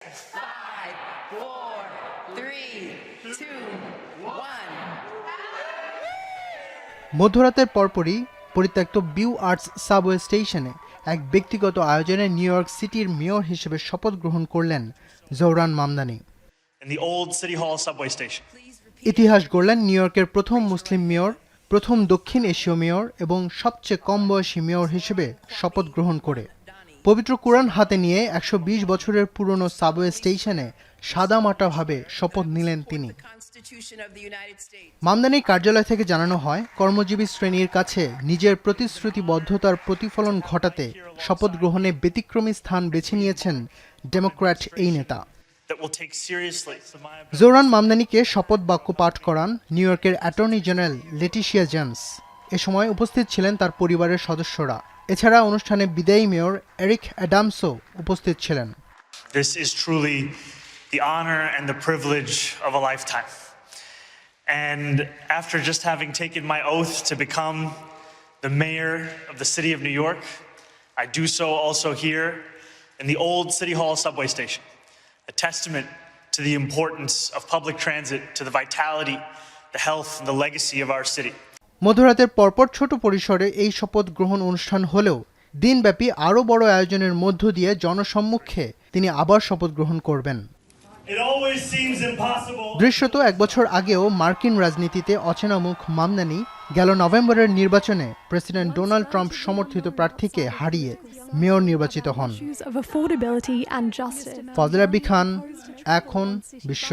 5, 4, 3, 2, 1. মধ্যরাতের পরপরই পরিত্যক্ত বিউ আর্টস সাবওয়ে স্টেশনে এক ব্যক্তিগত আয়োজনে নিউ ইয়র্ক সিটির মেয়র হিসেবে শপথ গ্রহণ করলেন Zohran Mamdani. in the old City Hall subway station. ইতিহাস গড়লেন নিউ ইয়র্কের প্রথম মুসলিম মেয়র, প্রথম দক্ষিণ এশীয় মেয়র এবং সবচেয়ে কম বয়সী মেয়র হিসেবে শপথ গ্রহণ করে। পবিত্র কোরআন হাতে নিয়ে 120 বছরের পুরনো সাবওয়ে স্টেশনে সাদামাটাভাবে শপথ নিলেন তিনি। মামদানির কার্যালয় থেকে জানানো হয়, কর্মজীবী শ্রেণীর কাছে নিজের প্রতিশ্রুতিবদ্ধতার প্রতিফলন ঘটাতে শপথ গ্রহণে ব্যতিক্রমী স্থান বেছে নিয়েছেন ডেমোক্র্যাট এই নেতা। জোহরান মামদানিকে শপথ বাক্য পাঠ করান নিউ ইয়র্কের অ্যাটর্নি জেনারেল লেটিশিয়া জেমস। এ সময় উপস্থিত ছিলেন তার পরিবারের সদস্যরা। এছাড়া অনুষ্ঠানে বিদায়ী মেয়র এরিক অ্যাডামসও উপস্থিত ছিলেন। This is truly the honor and the privilege of a lifetime. And after just having taken my oath to become the mayor of the city of New York, I do so also here in the old City Hall subway station, a testament to the importance of public transit, to the vitality, the health, and the legacy of our city. মধ্যরাতের পরপর ছোট পরিসরে এই শপথ গ্রহণ অনুষ্ঠান হলেও দিনব্যাপী আরও বড় আয়োজনের মধ্য দিয়ে জনসম্মুখে তিনি আবার শপথ গ্রহণ করবেন। দৃশ্যত 1 বছর আগেও মার্কিন রাজনীতিতে অচেনা মুখ মামদানি গেল নভেম্বরের নির্বাচনে প্রেসিডেন্ট ডোনাল্ড ট্রাম্প সমর্থিত প্রার্থীকে হারিয়ে মেয়র নির্বাচিত হন। ফজলে রাব্বী খান, এখন বিশ্ব।